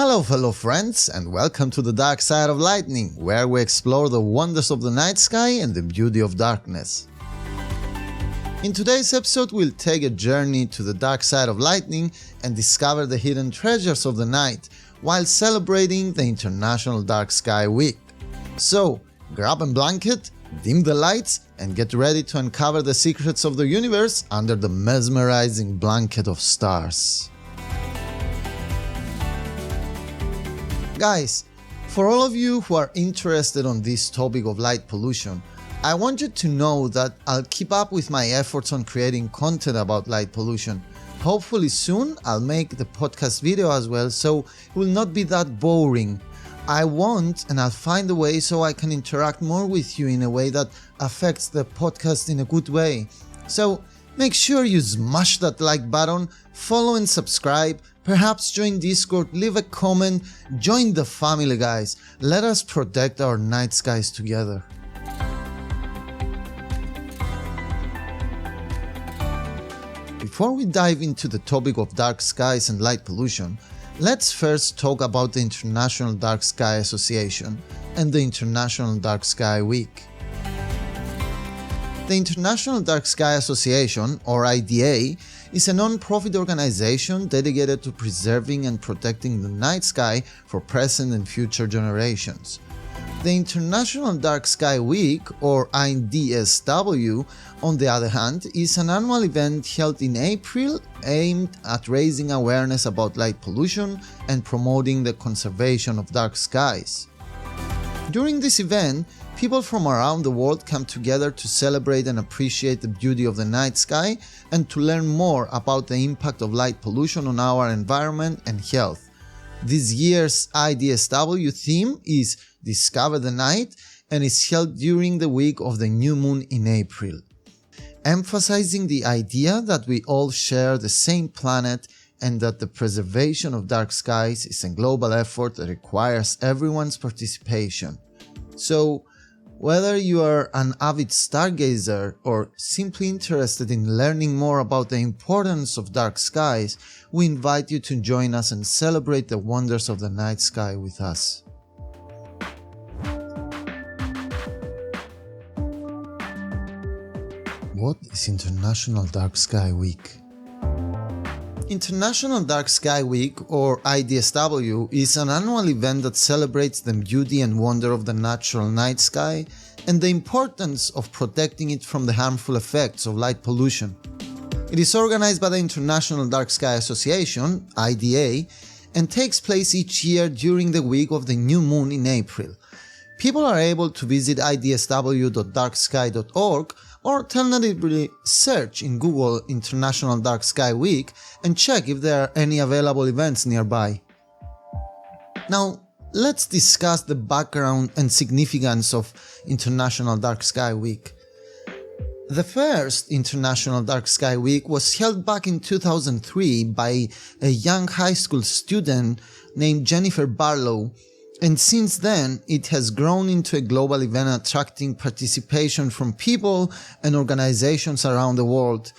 Hello fellow friends, and welcome to the dark side of lightning, where we explore the wonders of the night sky and the beauty of darkness. In today's episode we'll take a journey to the dark side of lightning and discover the hidden treasures of the night, while celebrating the International Dark Sky Week. So, grab a blanket, dim the lights, and get ready to uncover the secrets of the universe under the mesmerizing blanket of stars. Guys, for all of you who are interested on this topic of light pollution, I want you to know that I'll keep up with my efforts on creating content about light pollution. Hopefully soon I'll make the podcast video as well, so it will not be that boring. I want and I'll find a way so I can interact more with you in a way that affects the podcast in a good way. So make sure you smash that like button, follow and subscribe, perhaps join Discord, leave a comment, join the family guys. Let us protect our night skies together. Before we dive into the topic of dark skies and light pollution, let's first talk about the International Dark Sky Association and the International Dark Sky Week. The International Dark Sky Association, or IDA, is a non-profit organization dedicated to preserving and protecting the night sky for present and future generations. The International Dark Sky Week, or IDSW, on the other hand, is an annual event held in April aimed at raising awareness about light pollution and promoting the conservation of dark skies. During this event, people from around the world come together to celebrate and appreciate the beauty of the night sky and to learn more about the impact of light pollution on our environment and health. This year's IDSW theme is Discover the Night and is held during the week of the new moon in April, emphasizing the idea that we all share the same planet and that the preservation of dark skies is a global effort that requires everyone's participation. So, whether you are an avid stargazer or simply interested in learning more about the importance of dark skies, we invite you to join us and celebrate the wonders of the night sky with us. What is International Dark Sky Week? International Dark Sky Week, or IDSW, is an annual event that celebrates the beauty and wonder of the natural night sky and the importance of protecting it from the harmful effects of light pollution. It is organized by the International Dark Sky Association, IDA, and takes place each year during the week of the new moon in April. People are able to visit idsw.darksky.org or alternatively search in Google International Dark Sky Week and check if there are any available events nearby. Now, let's discuss the background and significance of International Dark Sky Week. The first International Dark Sky Week was held back in 2003 by a young high school student named Jennifer Barlow, and since then it has grown into a global event attracting participation from people and organizations around the world.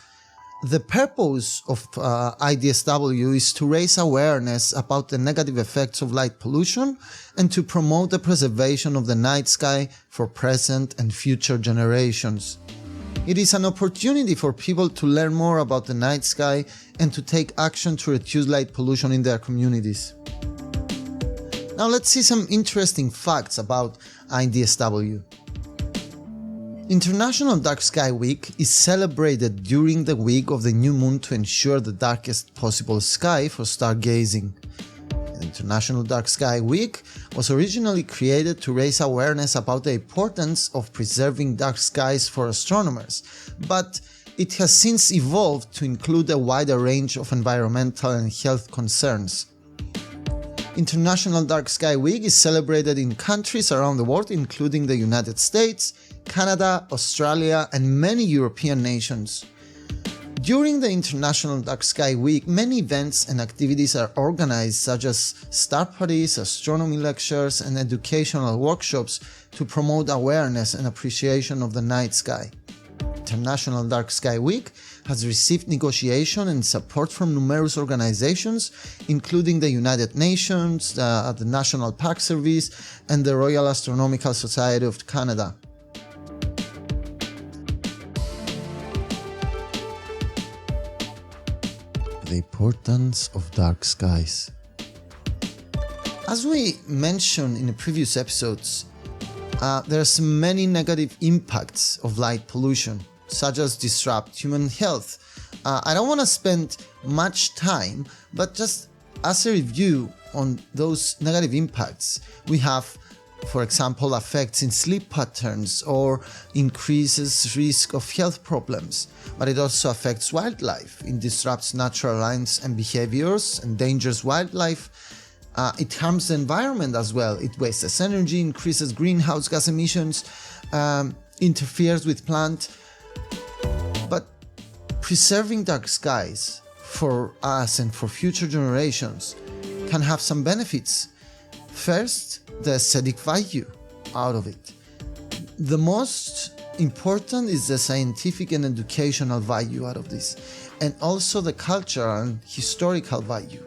The purpose of IDSW is to raise awareness about the negative effects of light pollution and to promote the preservation of the night sky for present and future generations. It is an opportunity for people to learn more about the night sky and to take action to reduce light pollution in their communities. Now let's see some interesting facts about IDSW. International Dark Sky Week is celebrated during the week of the new moon to ensure the darkest possible sky for stargazing. International Dark Sky Week was originally created to raise awareness about the importance of preserving dark skies for astronomers, but it has since evolved to include a wider range of environmental and health concerns. International Dark Sky Week is celebrated in countries around the world, including the United States, Canada, Australia, and many European nations. During the International Dark Sky Week, many events and activities are organized, such as star parties, astronomy lectures, and educational workshops to promote awareness and appreciation of the night sky. International Dark Sky Week has received negotiation and support from numerous organizations, including the United Nations, the National Park Service, and the Royal Astronomical Society of Canada. The importance of dark skies. As we mentioned in the previous episodes, there are so many negative impacts of light pollution, such as disrupt human health. I don't want to spend much time, but just as a review on those negative impacts, we have, for example, effects in sleep patterns or increases risk of health problems, but it also affects wildlife. It disrupts natural lines and behaviors, endangers wildlife. It harms the environment as well. It wastes energy, increases greenhouse gas emissions, interferes with plant. But preserving dark skies for us and for future generations can have some benefits. First, the aesthetic value out of it. The most important is the scientific and educational value out of this, and also the cultural and historical value.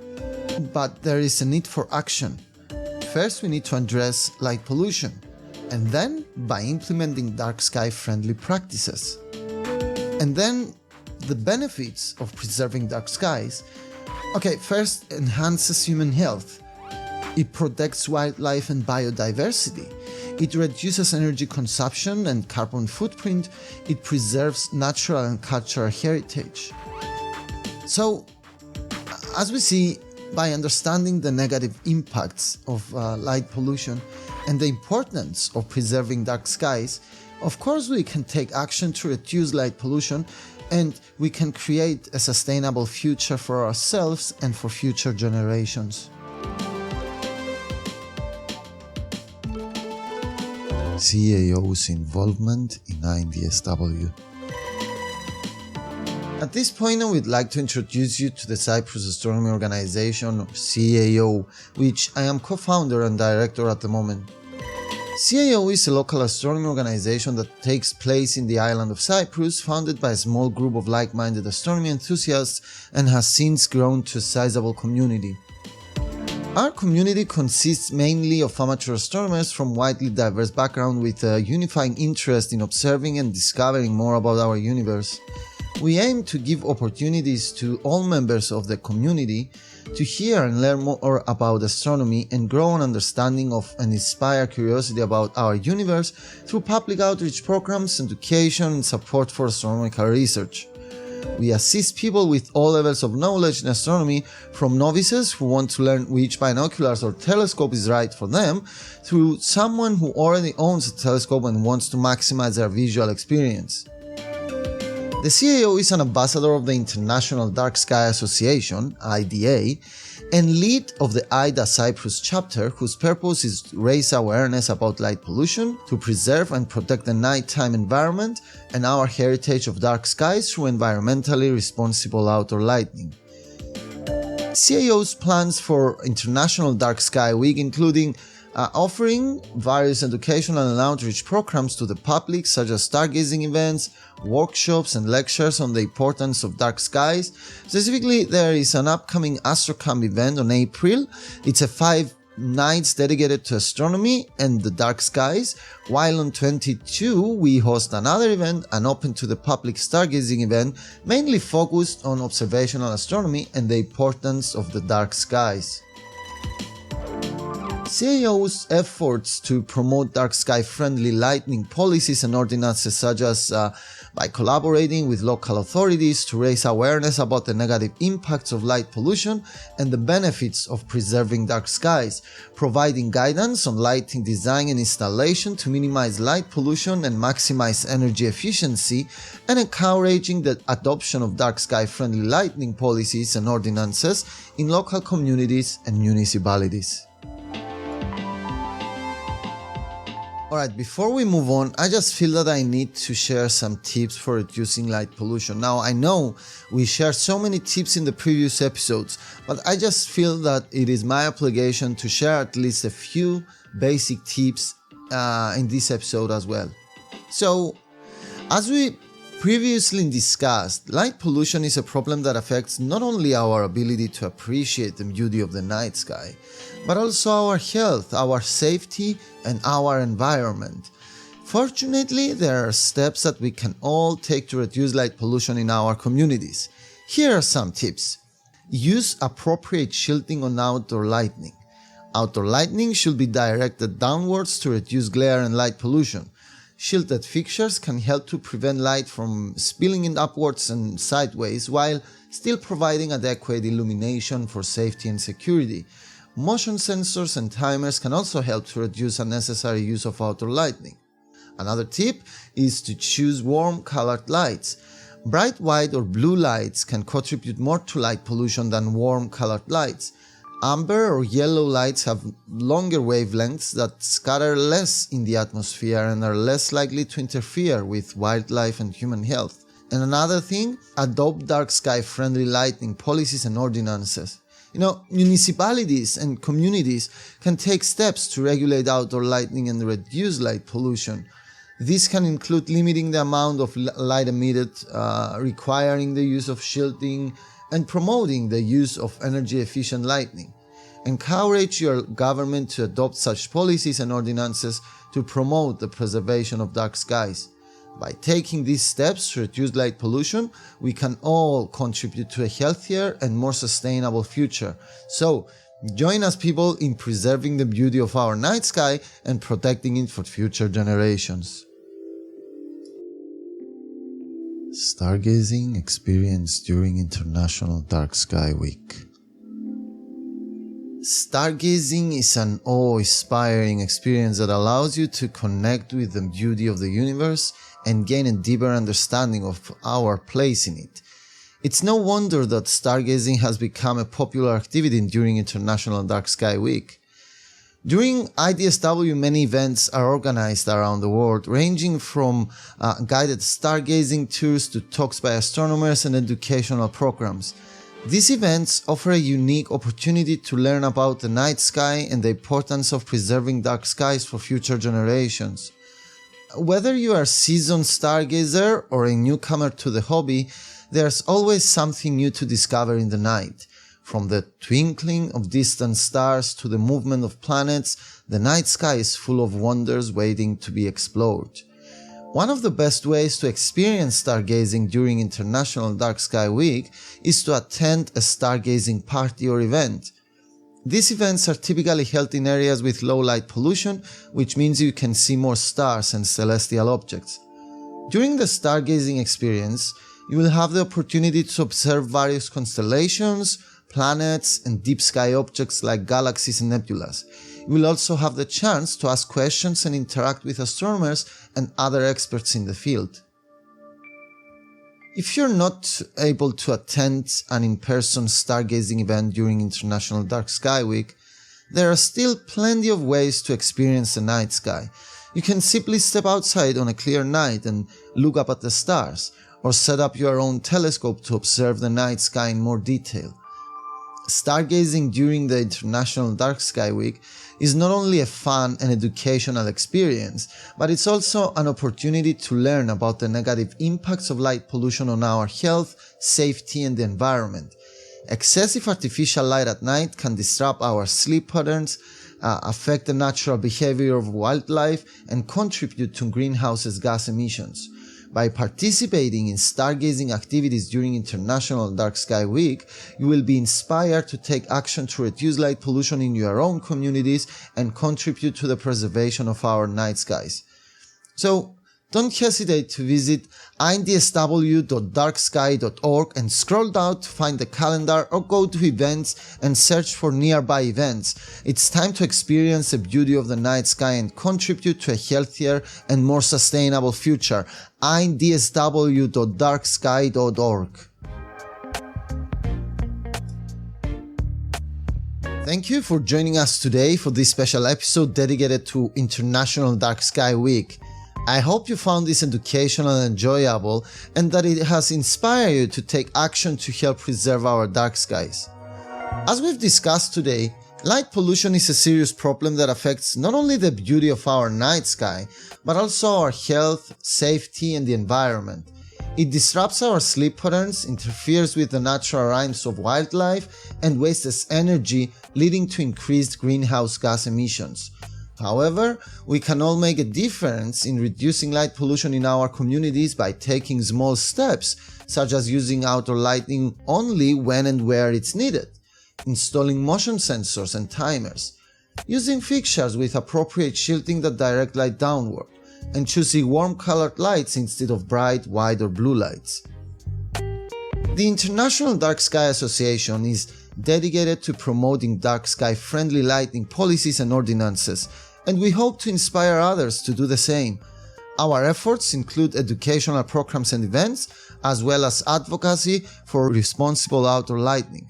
But there is a need for action. First, we need to address light pollution, and then by implementing dark sky friendly practices. And then the benefits of preserving dark skies. Okay, first, enhances human health. It protects wildlife and biodiversity. It reduces energy consumption and carbon footprint. It preserves natural and cultural heritage. So, as we see, by understanding the negative impacts of light pollution and the importance of preserving dark skies, of course we can take action to reduce light pollution, and we can create a sustainable future for ourselves and for future generations. CAO's involvement in IDSW. At this point, I would like to introduce you to the Cyprus Astronomy Organization, or CAO, which I am co-founder and director at the moment. CAO is a local astronomy organization that takes place in the island of Cyprus, founded by a small group of like-minded astronomy enthusiasts, and has since grown to a sizable community. Our community consists mainly of amateur astronomers from widely diverse backgrounds with a unifying interest in observing and discovering more about our universe. We aim to give opportunities to all members of the community to hear and learn more about astronomy and grow an understanding of and inspire curiosity about our universe through public outreach programs, education, and support for astronomical research. We assist people with all levels of knowledge in astronomy, from novices who want to learn which binoculars or telescope is right for them, through someone who already owns a telescope and wants to maximize their visual experience. The CAO is an ambassador of the International Dark Sky Association, IDA, and lead of the IDA Cyprus chapter, whose purpose is to raise awareness about light pollution, to preserve and protect the nighttime environment and our heritage of dark skies through environmentally responsible outdoor lighting. CAO's plans for International Dark Sky Week including offering various educational and outreach programs to the public, such as stargazing events, workshops and lectures on the importance of dark skies. Specifically, there is an upcoming AstroCamp event on April. It's a 5 nights dedicated to astronomy and the dark skies, while on 22 we host another event, an open to the public stargazing event, mainly focused on observational astronomy and the importance of the dark skies. CAO's efforts to promote dark sky friendly lighting policies and ordinances, such as by collaborating with local authorities to raise awareness about the negative impacts of light pollution and the benefits of preserving dark skies, providing guidance on lighting design and installation to minimize light pollution and maximize energy efficiency, and encouraging the adoption of dark sky friendly lighting policies and ordinances in local communities and municipalities. Alright, before we move on, I just feel that I need to share some tips for reducing light pollution. Now, I know we shared so many tips in the previous episodes, but I just feel that it is my obligation to share at least a few basic tips in this episode as well. So, as we previously discussed, light pollution is a problem that affects not only our ability to appreciate the beauty of the night sky, but also our health, our safety, and our environment. Fortunately, there are steps that we can all take to reduce light pollution in our communities. Here are some tips. Use appropriate shielding on outdoor lighting. Outdoor lighting should be directed downwards to reduce glare and light pollution. Shielded fixtures can help to prevent light from spilling in upwards and sideways while still providing adequate illumination for safety and security. Motion sensors and timers can also help to reduce unnecessary use of outdoor lighting. Another tip is to choose warm-colored lights. Bright white or blue lights can contribute more to light pollution than warm-colored lights. Amber or yellow lights have longer wavelengths that scatter less in the atmosphere and are less likely to interfere with wildlife and human health. And another thing, adopt dark sky friendly lighting policies and ordinances. Municipalities and communities can take steps to regulate outdoor lighting and reduce light pollution. This can include limiting the amount of light emitted, requiring the use of shielding, and promoting the use of energy-efficient lighting. Encourage your government to adopt such policies and ordinances to promote the preservation of dark skies. By taking these steps to reduce light pollution, we can all contribute to a healthier and more sustainable future. So, join us people in preserving the beauty of our night sky and protecting it for future generations. Stargazing Experience during International Dark Sky Week. Stargazing is an awe-inspiring experience that allows you to connect with the beauty of the universe and gain a deeper understanding of our place in it. It's no wonder that stargazing has become a popular activity during International Dark Sky Week. During IDSW, many events are organized around the world, ranging from guided stargazing tours to talks by astronomers and educational programs. These events offer a unique opportunity to learn about the night sky and the importance of preserving dark skies for future generations. Whether you are a seasoned stargazer or a newcomer to the hobby, there's always something new to discover in the night. From the twinkling of distant stars to the movement of planets, the night sky is full of wonders waiting to be explored. One of the best ways to experience stargazing during International Dark Sky Week is to attend a stargazing party or event. These events are typically held in areas with low light pollution, which means you can see more stars and celestial objects. During the stargazing experience, you will have the opportunity to observe various constellations, planets, and deep sky objects like galaxies and nebulas. You will also have the chance to ask questions and interact with astronomers and other experts in the field. If you're not able to attend an in-person stargazing event during International Dark Sky Week, there are still plenty of ways to experience the night sky. You can simply step outside on a clear night and look up at the stars, or set up your own telescope to observe the night sky in more detail. Stargazing during the International Dark Sky Week is not only a fun and educational experience, but it's also an opportunity to learn about the negative impacts of light pollution on our health, safety, and the environment. Excessive artificial light at night can disrupt our sleep patterns, affect the natural behavior of wildlife, and contribute to greenhouse gas emissions. By participating in stargazing activities during International Dark Sky Week, you will be inspired to take action to reduce light pollution in your own communities and contribute to the preservation of our night skies. So, don't hesitate to visit IDSW.darksky.org and scroll down to find the calendar, or go to events and search for nearby events. It's time to experience the beauty of the night sky and contribute to a healthier and more sustainable future. IDSW.darksky.org. Thank you for joining us today for this special episode dedicated to International Dark Sky Week. I hope you found this educational and enjoyable, and that it has inspired you to take action to help preserve our dark skies. As we've discussed today, light pollution is a serious problem that affects not only the beauty of our night sky, but also our health, safety, and the environment. It disrupts our sleep patterns, interferes with the natural rhythms of wildlife, and wastes energy, leading to increased greenhouse gas emissions. However, we can all make a difference in reducing light pollution in our communities by taking small steps, such as using outdoor lighting only when and where it's needed, installing motion sensors and timers, using fixtures with appropriate shielding that direct light downward, and choosing warm-colored lights instead of bright, white or blue lights. The International Dark Sky Association is dedicated to promoting dark sky-friendly lighting policies and ordinances, and we hope to inspire others to do the same. Our efforts include educational programs and events, as well as advocacy for responsible outdoor lighting.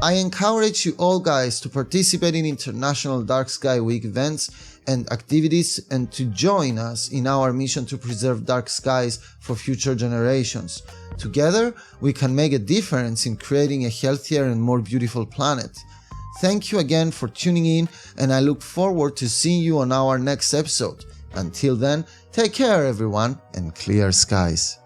I encourage you all guys to participate in International Dark Sky Week events and activities and to join us in our mission to preserve dark skies for future generations. Together, we can make a difference in creating a healthier and more beautiful planet. Thank you again for tuning in, and I look forward to seeing you on our next episode. Until then, take care everyone, and clear skies.